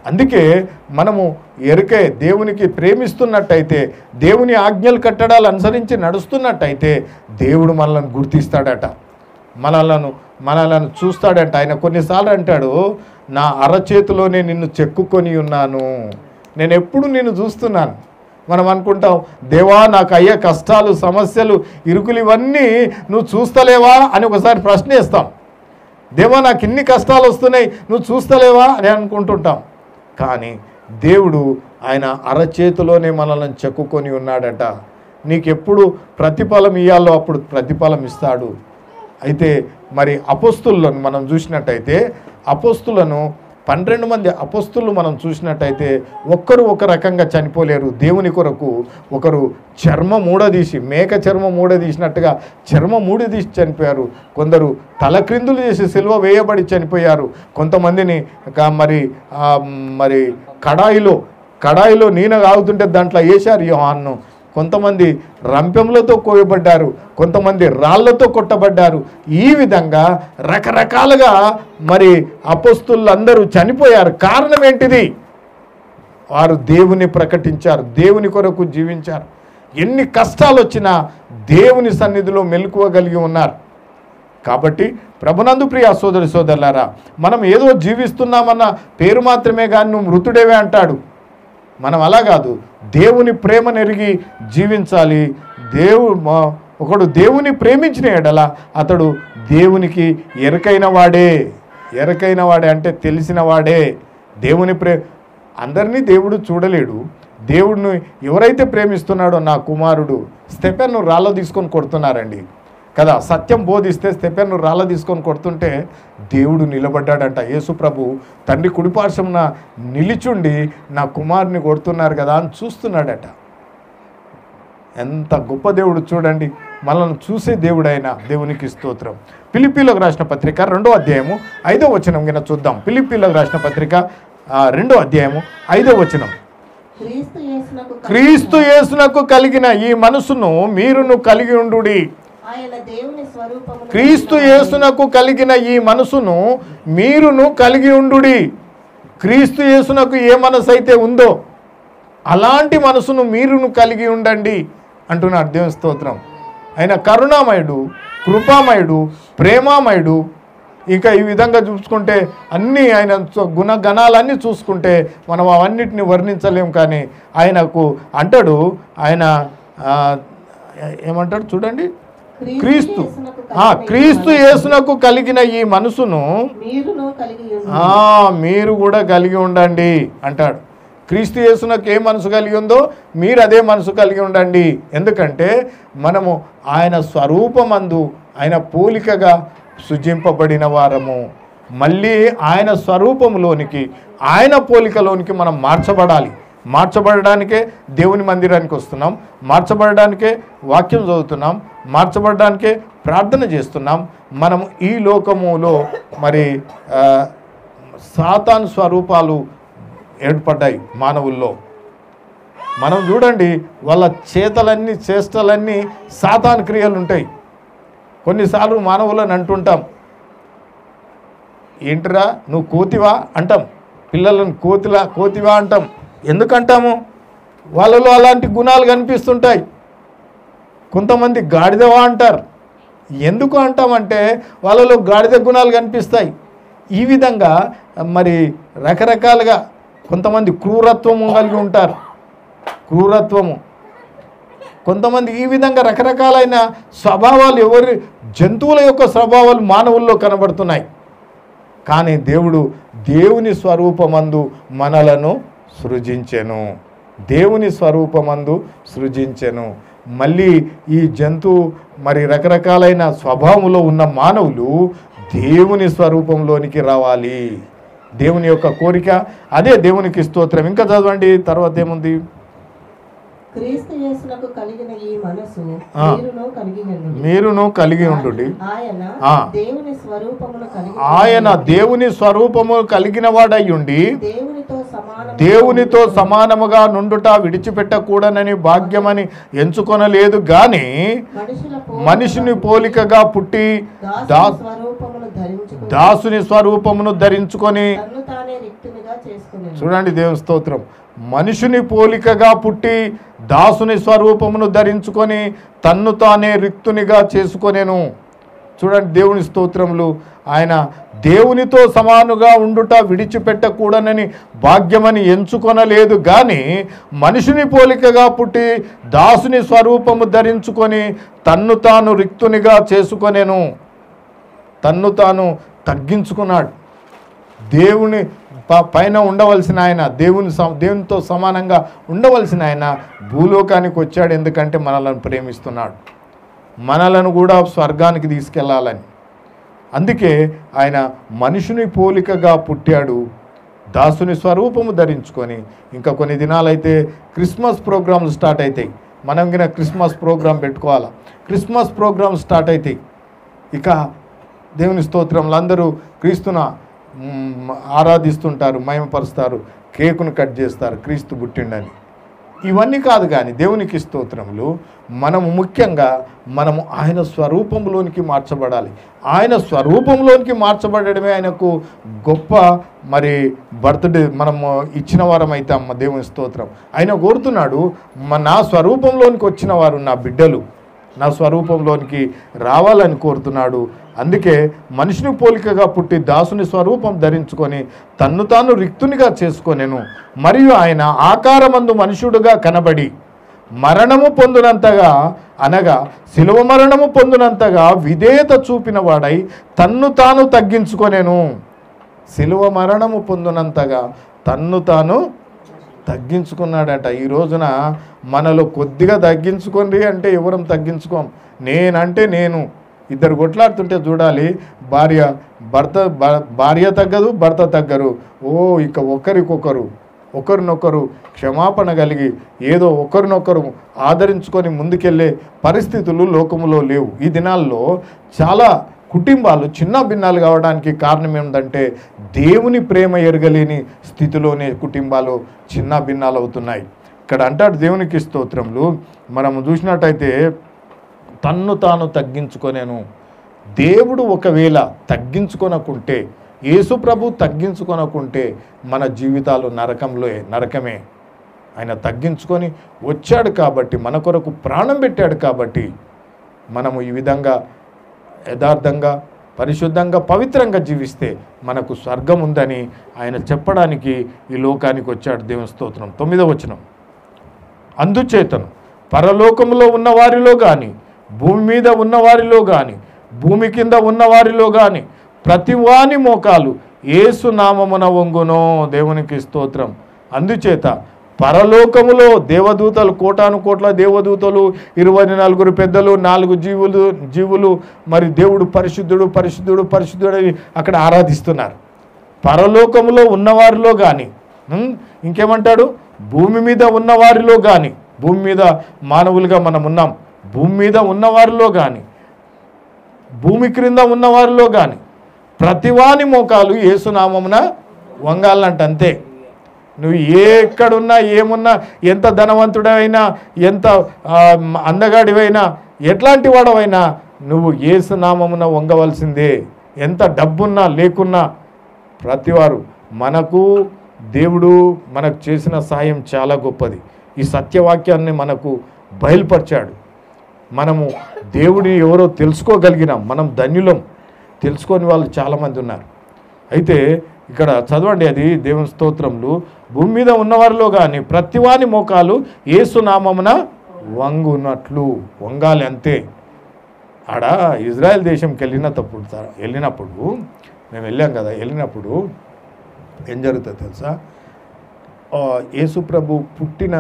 అందుకే మనము ఎరుకే దేవునికి ప్రేమిస్తున్నట్టయితే, దేవుని ఆజ్ఞలు కట్టడాలు అనుసరించి నడుస్తున్నట్టయితే దేవుడు మనల్ని గుర్తిస్తాడట, మనలను చూస్తాడంట. ఆయన కొన్నిసార్లు అంటాడు, నా అరచేతిలోనే నిన్ను చెక్కుకొని ఉన్నాను, నేను ఎప్పుడు నిన్ను చూస్తున్నాను. మనం అనుకుంటాం, దేవా నాకు అయ్యే కష్టాలు, సమస్యలు, ఇరుకులు ఇవన్నీ నువ్వు చూస్తలేవా అని ఒకసారి ప్రశ్న వేస్తాం. దేవా నాకు ఇన్ని కష్టాలు వస్తున్నాయి, నువ్వు చూస్తలేవా అని అనుకుంటుంటాం. కానీ దేవుడు ఆయన అరచేతిలోనే మనల్ని చెక్కుకొని ఉన్నాడట. నీకెప్పుడు ప్రతిఫలం ఇవ్వాలో అప్పుడు ప్రతిఫలం ఇస్తాడు. అయితే మరి అపోస్తులను మనం చూసినట్టయితే, అపోస్తులను 12 మంది అపోస్తులు మనం చూసినట్టయితే ఒక్కరు ఒక రకంగా చనిపోలేరు. దేవుని కొరకు ఒకరు చర్మం ఊడదీసి, మేక చర్మం ఊడదీసినట్టుగా చర్మం ఊడదీసి చనిపోయారు. కొందరు తలక్రిందులు చేసి సిలువ వేయబడి చనిపోయారు. కొంతమందిని మరి కడాయిలో నీన కాగుతుంటే దాంట్లో వేశారు యోహాన్ను. కొంతమంది రంపెములతో కోయబడ్డారు, కొంతమంది రాళ్లతో కొట్టబడ్డారు. ఈ విధంగా రకరకాలుగా మరి అపోస్తులందరూ చనిపోయారు. కారణం ఏంటిది? వారు దేవుని ప్రకటించారు, దేవుని కొరకు జీవించారు. ఎన్ని కష్టాలు వచ్చినా దేవుని సన్నిధిలో మెలకువగలిగి ఉన్నారు. కాబట్టి ప్రభునందు ప్రియ సోదరి సోదరులారా, మనం ఏదో జీవిస్తున్నామన్న పేరు మాత్రమే కానీ నువ్వు మృతుడేవే అంటాడు. మనం అలా కాదు, దేవుని ప్రేమను ఎరిగి జీవించాలి. ఒకడు దేవుని ప్రేమించిన ఎడల అతడు దేవునికి ఎరకైన వాడే అంటే తెలిసిన వాడే. దేవుని అందరినీ దేవుడు చూడలేడు. దేవుడిని ఎవరైతే ప్రేమిస్తున్నాడో, నా కుమారుడు స్టెఫెన్ను రాళ్ళు తీసుకొని కొడుతున్నారండి. కదా. సత్యం బోధిస్తే స్టెఫెను రాళ్ళ తీసుకొని కొడుతుంటే దేవుడు నిలబడ్డాడంట. యేసు ప్రభు తండ్రి కుడిపార్శ్వమున నిలిచుండి నా కుమారుని కొడుతున్నారు కదా అని చూస్తున్నాడట. ఎంత గొప్ప దేవుడు చూడండి, మనల్ని చూసే దేవుడు అయినా దేవునికి స్తోత్రం. ఫిలిప్పీలకు రాసిన పత్రిక 2వ అధ్యాయము 5వ వచనం కింద చూద్దాం. ఫిలిప్పీలకు రాసిన పత్రిక 2వ అధ్యాయము 5వ వచనం. క్రీస్తు యేసునకు కలిగిన ఈ మనసును మీరును కలిగి ఉండుడి. క్రీస్తు యేసునకు కలిగిన ఈ మనసును మీరును కలిగి ఉండుడి. క్రీస్తు యేసునకు ఏ మనసు అయితే ఉందో అలాంటి మనసును మీరును కలిగి ఉండండి అంటున్నాడు. దేవుని స్తోత్రం. ఆయన కరుణామయుడు, కృపామయుడు, ప్రేమామయుడు. ఇంకా ఈ విధంగా చూసుకుంటే అన్నీ ఆయన గుణగణాలన్నీ చూసుకుంటే మనం అవన్నిటిని వర్ణించలేం. కానీ ఆయనకు అంటాడు, ఆయన ఏమంటాడు చూడండి, క్రీస్తు యేసునకు కలిగిన ఈ మనసును మీరు కూడా కలిగి ఉండండి అంటాడు. క్రీస్తు యేసునకు ఏ మనసు కలిగి ఉందో మీరు అదే మనసు కలిగి ఉండండి. ఎందుకంటే మనము ఆయన స్వరూపమందు ఆయన పోలికగా సృజింపబడిన వారము. మళ్ళీ ఆయన స్వరూపంలోనికి ఆయన పోలికలోనికి మనం మార్చబడాలి. మార్చబడడానికే దేవుని మందిరానికి వస్తున్నాం, మార్చబడడానికే వాక్యం చదువుతున్నాం, మార్చబడడానికే ప్రార్థన చేస్తున్నాం. మనం ఈ లోకములో మరి సాతాను స్వరూపాలు ఏర్పడ్డాయి మానవుల్లో. మనం చూడండి, వాళ్ళ చేతలన్నీ చేష్టలన్నీ సాతాను క్రియలు ఉంటాయి. కొన్నిసార్లు మానవులను అంటుంటాం, ఏంటిరా నువ్వు కోతివా అంటాం, పిల్లలను కోతివా అంటాం. ఎందుకంటాము? వాళ్ళలో అలాంటి గుణాలు కనిపిస్తుంటాయి. కొంతమంది గాడిదవా అంటారు. ఎందుకు అంటామంటే వాళ్ళలో గాడిద గుణాలు కనిపిస్తాయి. ఈ విధంగా మరి రకరకాలుగా కొంతమంది క్రూరత్వము కలిగి ఉంటారు, క్రూరత్వము. కొంతమంది ఈ విధంగా రకరకాలైన స్వభావాలు జంతువుల యొక్క స్వభావాలు మానవుల్లో కనబడుతున్నాయి. కానీ దేవుని స్వరూపమందు మనలను సృజించెను. దేవుని స్వరూపమందు సృజించెను. మళ్ళీ ఈ జంతువు మరి రకరకాలైన స్వభావంలో ఉన్న మానవులు దేవుని స్వరూపంలోనికి రావాలి. దేవుని యొక్క కోరిక అదే. దేవునికి స్తోత్రం. ఇంకా చదవండి, తర్వాత ఏముంది? క్రీస్తు యేసునకు కలిగిన ఈ మనసు మీరును కలిగి ఉండుడి. ఆయన దేవుని స్వరూపము కలిగిన వాడయ్యుండి దేవునితో సమానముగా నుండుట విడిచిపెట్టకూడనని భాగ్యమని ఎంచుకొనలేదు గాని మనిషిని పోలికగా పుట్టి దాసుని స్వరూపమును ధరించుకొని. చూడండి దేవుని స్తోత్రం. మనుషుని పోలికగా పుట్టి దాసుని స్వరూపమును ధరించుకొని తన్ను తానే రిక్తునిగా చేసుకొనెను. చూడండి దేవుని స్తోత్రములు. ఆయన దేవునితో సమానుగా ఉండుట విడిచిపెట్టకూడనని భాగ్యమని ఎంచుకొనలేదు కానీ మనుషుని పోలికగా పుట్టి దాసుని స్వరూపము ధరించుకొని తన్ను తాను రిక్తునిగా చేసుకొనెను. తన్ను తాను తగ్గించుకున్నాడు. దేవుని పైన ఉండవలసిన ఆయన, దేవునితో సమానంగా ఉండవలసిన ఆయన భూలోకానికి వచ్చాడు. ఎందుకంటే మనలను ప్రేమిస్తున్నాడు, మనలను కూడా స్వర్గానికి తీసుకెళ్లాలని. అందుకే ఆయన మనుషుని పోలికగా పుట్టాడు, దాసుని స్వరూపము ధరించుకొని. ఇంకా కొన్ని దినాలైతే క్రిస్మస్ ప్రోగ్రాంలు స్టార్ట్ అవుతాయి. మనం కింద క్రిస్మస్ ప్రోగ్రాం పెట్టుకోవాలా. క్రిస్మస్ ప్రోగ్రాం స్టార్ట్ అవుతాయి. ఇక దేవుని స్తోత్రంలో అందరూ క్రీస్తున ఆరాధిస్తుంటారు, మహిమపరుస్తారు, కేకును కట్ చేస్తారు, క్రీస్తు పుట్టిండని. ఇవన్నీ కాదు కానీ దేవునికి స్తోత్రములు. మనము ముఖ్యంగా ఆయన స్వరూపంలోనికి మార్చబడాలి. ఆయన స్వరూపంలోనికి మార్చబడడమే ఆయనకు గొప్ప మరి బర్త్డే మనము ఇచ్చిన వారం అయితే అమ్మ దేవుని స్తోత్రం. ఆయన కోరుతున్నాడు, నా స్వరూపంలోనికి వచ్చిన వారు నా బిడ్డలు నా స్వరూపంలోనికి రావాలని కోరుతున్నాడు. అందుకే మనిషిని పోలికగా పుట్టి దాసుని స్వరూపం ధరించుకొని తన్ను తాను రిక్తునిగా చేసుకొనెను. మరియు ఆయన ఆకారమందు మనుషుడుగా కనబడి మరణము పొందినంతగా, అనగా శిలువ మరణము పొందినంతగా విధేయత చూపిన వాడై తన్ను తాను తగ్గించుకొనెను. శిలువ మరణము పొందినంతగా తన్ను తాను తగ్గించుకున్నాడట. ఈ రోజున మనలో కొద్దిగా తగ్గించుకోండి అంటే ఎవరం తగ్గించుకోం. నేనంటే నేను ఇద్దరు కొట్లాడుతుంటే చూడాలి, భార్య తగ్గదు, భర్త తగ్గరు. ఇక ఒకరినొకరు క్షమాపణ కలిగి ఏదో ఒకరినొకరు ఆదరించుకొని ముందుకెళ్ళే పరిస్థితులు లోకములో లేవు. ఈ దినాల్లో చాలా కుటుంబాలు చిన్న భిన్నాలు కావడానికి కారణం ఏమిటంటే దేవుని ప్రేమ ఎరగలేని స్థితిలోనే కుటుంబాలు చిన్న భిన్నాలు అవుతున్నాయి. ఇక్కడ అంటాడు దేవునికి స్తోత్రములు. మనము చూసినట్టయితే తన్ను తాను తగ్గించుకొనేను. దేవుడు ఒకవేళ తగ్గించుకొనకుంటే, యేసు ప్రభు తగ్గించుకొనకుంటే మన జీవితాలు నరకమే. ఆయన తగ్గించుకొని వచ్చాడు కాబట్టి, మన కొరకు ప్రాణం పెట్టాడు కాబట్టి మనము ఈ విధంగా యథార్థంగా, పరిశుద్ధంగా, పవిత్రంగా జీవిస్తే మనకు స్వర్గం ఉందని ఆయన చెప్పడానికి ఈ లోకానికి వచ్చాడు. దేవుని స్తోత్రం. 9వ వచనం, అందుచేతను పరలోకములో ఉన్న వారిలో కానీ, భూమి మీద ఉన్న వారిలో కానీ, భూమి కింద ఉన్న వారిలో కానీ ప్రతివాని మోకాలు యేసు నామమున వంగునో. దేవునికి స్తోత్రం. అందుచేత పరలోకములో దేవదూతలు, కోటాను కోట్ల దేవదూతలు, 24 పెద్దలు, 4 జీవులు మరి దేవుడు పరిశుద్ధుడు పరిశుద్ధుడు పరిశుద్ధుడు అని అక్కడ ఆరాధిస్తున్నారు. పరలోకములో ఉన్నవారిలో కానీ, ఇంకేమంటాడు, భూమి మీద ఉన్నవారిలో కానీ, భూమి మీద మానవులుగా మనం ఉన్నాం, భూమి మీద ఉన్నవారిలో కానీ, భూమి క్రింద ఉన్నవారిలో కానీ ప్రతివాని మోకాలు యేసునామమున వంగాలంట. అంతే. నువ్వు ఎక్కడున్నా, ఏమున్నా, ఎంత ధనవంతుడైనా, ఎంత అందగాడివైనా, ఎట్లాంటి వాడవైనా నువ్వు యేసునామమున వంగవలసిందే. ఎంత డబ్బున్నా లేకున్నా ప్రతివారు, దేవుడు మనకు చేసిన సాయం చాలా గొప్పది. ఈ సత్యవాక్యాన్ని మనకు బయలుపరిచాడు. మనము దేవుడిని ఎవరో తెలుసుకోగలిగినాం, మనం ధన్యులం. తెలుసుకోని వాళ్ళు చాలామంది ఉన్నారు. అయితే ఇక్కడ చదవండి, అది దేవుని స్తోత్రములు. భూమి మీద ఉన్నవారిలో కానీ ప్రతివాని మోకాలు యేసునామమున వంగునట్లు వంగాలి. అంతే. ఆడ ఇజ్రాయెల్ దేశంకి వెళ్ళినప్పుడు మేము వెళ్ళాం కదా, వెళ్ళినప్పుడు ఏం జరుగుతుంది తెలుసా? యేసు ప్రభు పుట్టిన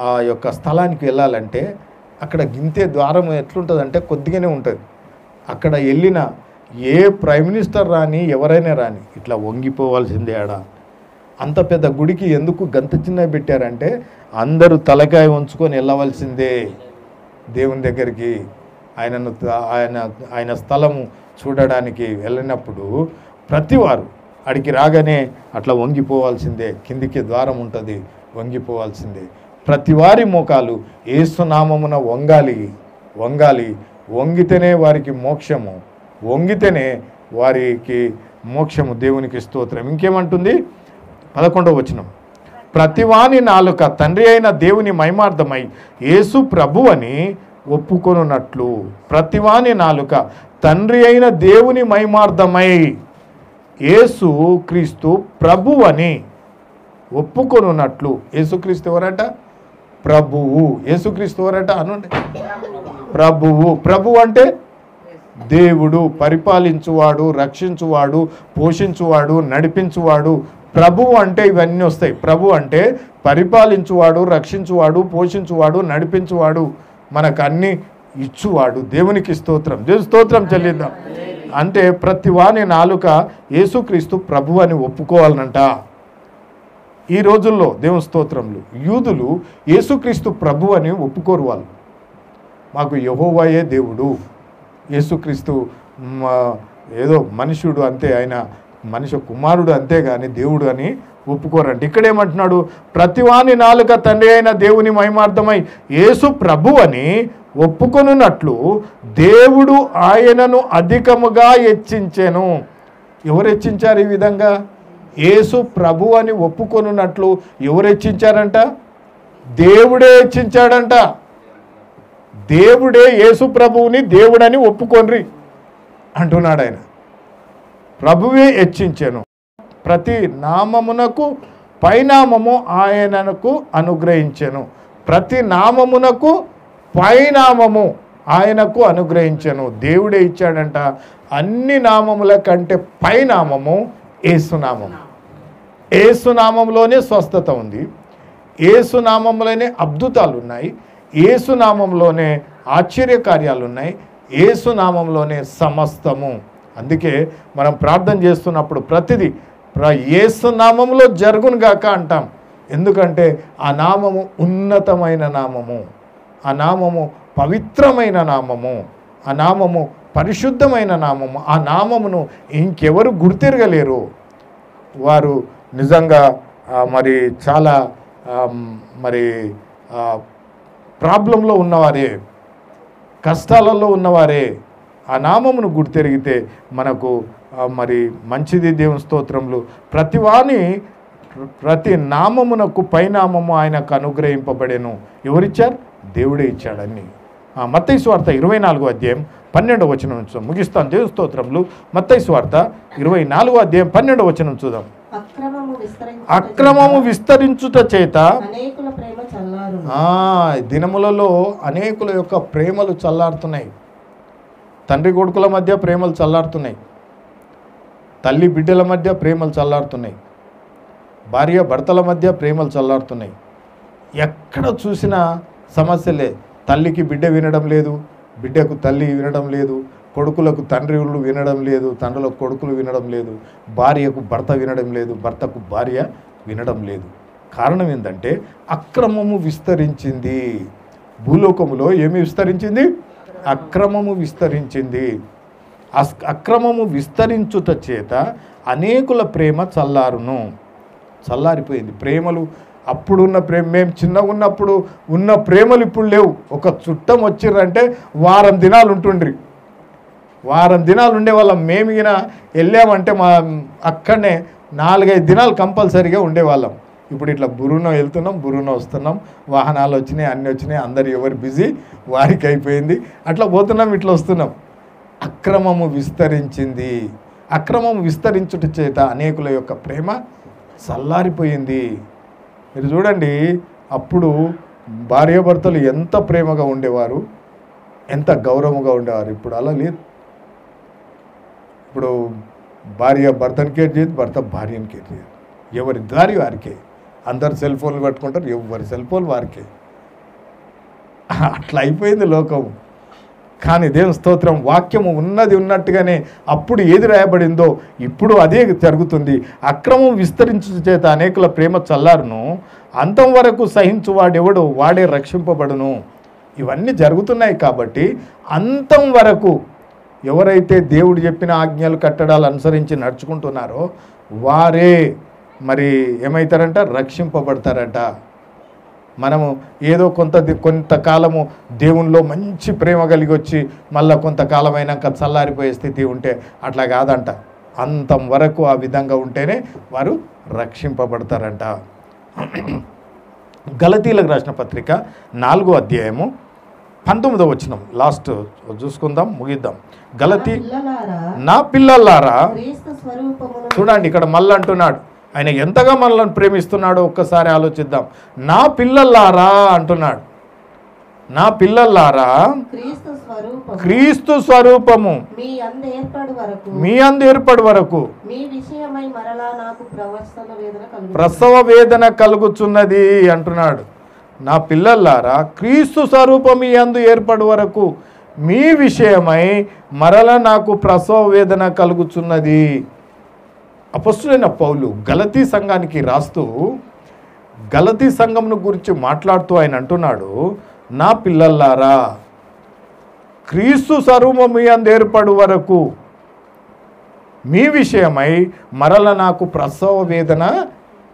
ఆ యొక్క స్థలానికి వెళ్ళాలంటే అక్కడ గింతే ద్వారం ఎట్లుంటుందంటే కొద్దిగానే ఉంటుంది. అక్కడ వెళ్ళిన ఏ ప్రైమ్ మినిస్టర్ రాని, ఎవరైనా రాని, ఇట్లా వంగిపోవాల్సిందే. అంత పెద్ద గుడికి ఎందుకు గంత చిన్నవి పెట్టారంటే అందరూ తలకాయ ఉంచుకొని వెళ్ళవలసిందే దేవుని దగ్గరికి. ఆయన స్థలము చూడడానికి వెళ్ళినప్పుడు ప్రతివారు అడికి రాగానే అట్లా వంగిపోవాల్సిందే. కిందికి ద్వారం ఉంటుంది, వంగిపోవాల్సిందే. ప్రతివారి మోకాలు యేసునామమున వంగాలి. వంగితేనే వారికి మోక్షము, వంగితేనే వారికి మోక్షము. దేవునికి స్తోత్రం. ఇంకేమంటుంది? 11వ వచనం, ప్రతివాని నాలుక తండ్రి అయిన దేవుని మహిమార్థమై యేసు ప్రభు అని ఒప్పుకొనున్నట్లు. ప్రతివాని నాలుక తండ్రి అయిన దేవుని మహిమార్థమై యేసు క్రీస్తు ప్రభు అని ఒప్పుకొనున్నట్లు. యేసుక్రీస్తు ఎవరట? ప్రభువు. యేసుక్రీస్తు ఎవరట? అనండి. ప్రభువు. ప్రభు అంటే దేవుడు, పరిపాలించువాడు, రక్షించువాడు, పోషించువాడు, నడిపించువాడు. ప్రభువు అంటే ఇవన్నీ వస్తాయి. ప్రభు అంటే పరిపాలించువాడు, రక్షించువాడు, పోషించువాడు, నడిపించువాడు, మనకు అన్ని ఇచ్చువాడు. దేవునికి స్తోత్రం. దేవుని స్తోత్రం చెల్లిద్దాం. అంటే ప్రతి వాని నాలుక యేసుక్రీస్తు ప్రభు అని ఒప్పుకోవాలనంట. ఈ రోజుల్లో దేవుని స్తోత్రములు యూదులు యేసుక్రీస్తు ప్రభు అని ఒప్పుకోరు. వాళ్ళు మాకు యెహోవాయే దేవుడు, యేసుక్రీస్తు ఏదో మనుష్యుడు అంతే, ఆయన మనిషి కుమారుడు అంతే కానీ దేవుడు అని ఒప్పుకోరండి. ఇక్కడేమంటున్నాడు? ప్రతివాని నాలుక తండ్రి అయిన దేవుని మహిమార్థమై యేసు ప్రభు అని ఒప్పుకొనున్నట్లు దేవుడు ఆయనను అధికముగా హెచ్చించెను. ఎవరు హెచ్చించారు ఈ విధంగా? యేసు ప్రభు అని ఒప్పుకొనున్నట్లు ఎవరు హెచ్చించారంట? దేవుడే హెచ్చించాడంట. దేవుడే యేసు ప్రభువుని దేవుడని ఒప్పుకొన్రి అంటున్నాడు ఆయన. ప్రభువే హెచ్చించెను. ప్రతి నామమునకు పైనామము ఆయనకు అనుగ్రహించెను. ప్రతి నామమునకు పైనామము ఆయనకు అనుగ్రహించెను. దేవుడే ఇచ్చాడంట. అన్ని నామముల కంటే పైనామము యేసునామం. యేసునామంలోనే స్వస్థత ఉంది, యేసునామంలోనే అద్భుతాలు ఉన్నాయి, యేసునామంలోనే ఆశ్చర్య కార్యాలు ఉన్నాయి, యేసు నామంలోనే సమస్తము. అందుకే మనం ప్రార్థన చేస్తున్నప్పుడు ప్రతిదీ యేసు నామంలో జరుగును గాక అంటాం. ఎందుకంటే ఆ నామము ఉన్నతమైన నామము, ఆ నామము పవిత్రమైన నామము, ఆ నామము పరిశుద్ధమైన నామము. ఆ నామమును ఇంకెవరు గుర్తిరగలేరు. వారు నిజంగా మరి చాలా మరి ప్రాబ్లంలో ఉన్నవారే, కష్టాలలో ఉన్నవారే ఆ నామమును గుర్తెరిగితే మనకు మరి మంచిది. దేవుని స్తోత్రములు. ప్రతి నామమునకు పైనామము ఆయనకు అనుగ్రహింపబడెను. ఎవరిచ్చారు? దేవుడే ఇచ్చాడని. మత్తయి సువార్త 24వ అధ్యాయం 12వ వచనం నుంచి ముగిస్తాను. దేవుని స్తోత్రములు. మత్తయి సువార్త 24వ అధ్యాయం 12వ వచనం చూద్దాం. అక్రమము విస్తరించుట చేత దినములలో అనేకుల యొక్క ప్రేమలు చల్లారుతున్నాయి. తండ్రి కొడుకుల మధ్య ప్రేమలు చల్లారుతున్నాయి, తల్లి బిడ్డల మధ్య ప్రేమలు చల్లారుతున్నాయి, భార్య భర్తల మధ్య ప్రేమలు చల్లారుతున్నాయి. ఎక్కడ చూసినా సమస్యలే. తల్లికి బిడ్డ వినడం లేదు, బిడ్డకు తల్లి వినడం లేదు, కొడుకులకు తండ్రులు వినడం లేదు, తండ్రులకు కొడుకులు వినడం లేదు, భార్యకు భర్త వినడం లేదు, భర్తకు భార్య వినడం లేదు. కారణం ఏంటంటే అక్రమము విస్తరించింది. భూలోకములో ఏమి విస్తరించింది? అక్రమము విస్తరించింది. అక్రమము విస్తరించుట చేత అనేకుల ప్రేమ చల్లారిపోయింది. ప్రేమలు అప్పుడున్న ప్రేమ, మేము చిన్నగా ఉన్నప్పుడు ఉన్న ప్రేమలు ఇప్పుడు లేవు. ఒక చుట్టం వచ్చిర్రంటే వారం దినాలు ఉంటుండ్రి, వారం దినాలు ఉండేవాళ్ళం. మేము గిన వెళ్ళామంటే అక్కడనే 4-5 దినాలు కంపల్సరీగా ఉండేవాళ్ళం. ఇప్పుడు ఇట్లా బురునో వెళ్తున్నాం, బురునో వస్తున్నాం, వాహనాలు వచ్చినాయి, అన్నీ వచ్చినాయి, అందరు ఎవరు బిజీ వారికి అయిపోయింది, అట్లా పోతున్నాం, ఇట్లా వస్తున్నాం. అక్రమము విస్తరించింది. అక్రమము విస్తరించుట చేత అనేకుల యొక్క ప్రేమ చల్లారిపోయింది. మీరు చూడండి, అప్పుడు భార్యాభర్తలు ఎంత ప్రేమగా ఉండేవారు, ఎంత గౌరవంగా ఉండేవారు. ఇప్పుడు అలా లేదు. ఇప్పుడు భార్య భర్తను కేర్ చేయదు, భర్త భార్యను కేర్ చేయదు. ఎవరి దారి వారికే. అందరు సెల్ ఫోన్లు పట్టుకుంటారు, ఎవరి సెల్ ఫోన్ వారికే. అట్లా అయిపోయింది లోకం. కానీ దేవుని స్తోత్రం, వాక్యము ఉన్నది ఉన్నట్టుగానే అప్పుడు ఏది రాయబడిందో ఇప్పుడు అదే జరుగుతుంది. అక్రమం విస్తరించు చేత అనేకుల ప్రేమ చల్లారును, అంతం వరకు సహించువాడెవడు వాడే రక్షింపబడును. ఇవన్నీ జరుగుతున్నాయి కాబట్టి అంతం వరకు ఎవరైతే దేవుడు చెప్పిన ఆజ్ఞలు కట్టడాలు అనుసరించి నడుచుకుంటున్నారో వారే మరి ఏమవుతారంట? రక్షింపబడతారట. మనము ఏదో కొంతకాలము దేవునిలో మంచి ప్రేమ కలిగి వచ్చి మళ్ళీ కొంతకాలం అయినాక చల్లారిపోయే స్థితి ఉంటే అట్లా కాదంట. అంతం వరకు ఆ విధంగా ఉంటేనే వారు రక్షింపబడతారంట. గలతీలకు రాసిన పత్రిక 4వ అధ్యాయము 19వ వచనం లాస్ట్ చూసుకుందాం, ముగిద్దాం. గలతీ, నా పిల్లలారా, చూడండి ఇక్కడ మళ్ళీ అంటున్నాడు. ఆయన ఎంతగా మనల్ని ప్రేమిస్తున్నాడో ఒక్కసారి ఆలోచిద్దాం. నా పిల్లలారా అంటున్నాడు. నా పిల్లలారా, క్రీస్తు స్వరూపము మీ అందు ఏర్పడు వరకు ప్రసవ వేదన కలుగుచున్నది అంటున్నాడు. నా పిల్లలారా, క్రీస్తు స్వరూపం మీ అందు ఏర్పడు వరకు మీ విషయమై మరల నాకు ప్రసవ వేదన కలుగుచున్నది. అపొస్తలుడైన పౌలు గలతీ సంఘానికి రాస్తూ గలతీ సంఘమును గురించి మాట్లాడుతూ ఆయన అంటున్నాడు, నా పిల్లలారా, క్రీస్తు స్వరూపం మీ అందు ఏర్పడు వరకు మీ విషయమై మరల నాకు ప్రసవ వేదన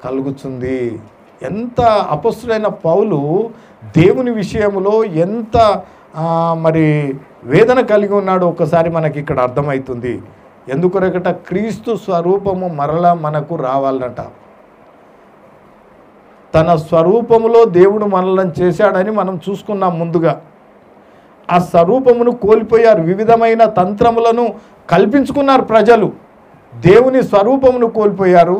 కలుగుతుంది. ఎంత అపొస్తలుడైన పౌలు దేవుని విషయంలో ఎంత మరి వేదన కలిగి ఉన్నాడో ఒకసారి మనకి ఇక్కడ అర్థమవుతుంది. ఎందుకొరకట? క్రీస్తు స్వరూపము మరలా మనకు రావాలట. తన స్వరూపములో దేవుడు మనల్ని చేశాడని మనం చూసుకున్నాం ముందుగా. ఆ స్వరూపమును కోల్పోయారు. వివిధమైన తంత్రములను కల్పించుకున్నారు ప్రజలు. దేవుని స్వరూపమును కోల్పోయారు,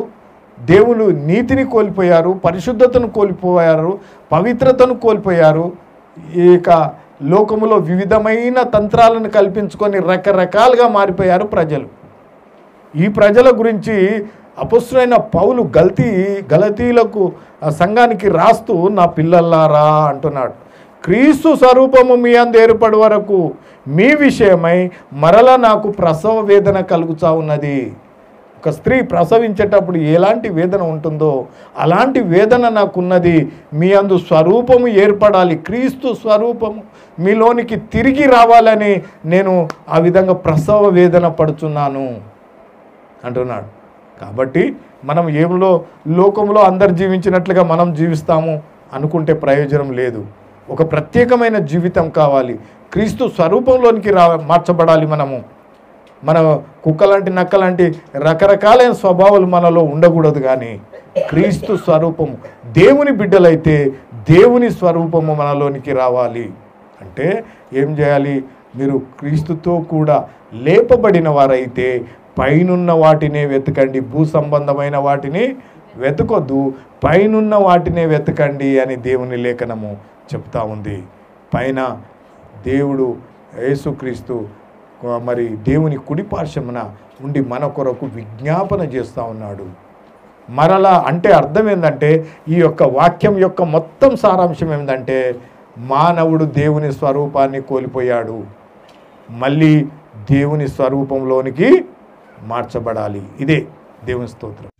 దేవుని నీతిని కోల్పోయారు, పరిశుద్ధతను కోల్పోయారు, పవిత్రతను కోల్పోయారు. ఇక లోకములో వివిధమైన తంత్రాలను కల్పించుకొని రకరకాలుగా మారిపోయారు ప్రజలు. ఈ ప్రజల గురించి అపొస్తలుడైన పౌలు గలతీలకు సంఘానికి రాస్తూ నా పిల్లలారా అంటున్నాడు. క్రీస్తు స్వరూపము మీ అందు ఏర్పడి వరకు మీ విషయమై మరల నాకు ప్రసవ వేదన కలుగుతా ఉన్నది. ఒక స్త్రీ ప్రసవించేటప్పుడు ఎలాంటి వేదన ఉంటుందో అలాంటి వేదన నాకున్నది. మీ అందు స్వరూపము ఏర్పడాలి, క్రీస్తు స్వరూపము మీలోనికి తిరిగి రావాలని నేను ఆ విధంగా ప్రసవ వేదన పడుచున్నాను అంటున్నాడు. కాబట్టి మనం ఏమిలో లోకంలో అందరు జీవించినట్లుగా మనం జీవిస్తాము అనుకుంటే ప్రయోజనం లేదు. ఒక ప్రత్యేకమైన జీవితం కావాలి. క్రీస్తు స్వరూపంలోనికి మార్చబడాలి. మన కుక్కలాంటి నక్కలాంటి రకరకాలైన స్వభావాలు మనలో ఉండకూడదు. కానీ క్రీస్తు స్వరూపము, దేవుని బిడ్డలైతే దేవుని స్వరూపము మనలోనికి రావాలి. అంటే ఏం చేయాలి? మీరు క్రీస్తుతో కూడా లేపబడిన వారైతే పైనున్న వాటినే వెతకండి, భూ సంబంధమైన వాటిని వెతకొద్దు, పైనున్న వాటినే వెతకండి అని దేవుని లేఖనము చెప్తా ఉంది. పైన దేవుడు యేసుక్రీస్తు మరి దేవుని కుడి పార్శ్వమున ఉండి మన కొరకు విజ్ఞాపన చేస్తూ ఉన్నాడు. మరలా అంటే అర్థం ఏంటంటే, ఈ యొక్క వాక్యం యొక్క మొత్తం సారాంశం ఏంటంటే, మానవుడు దేవుని స్వరూపాన్ని కోల్పోయాడు, మళ్ళీ దేవుని స్వరూపంలోనికి మార్చబడాలి. ఇదే దేవుని స్తోత్రం.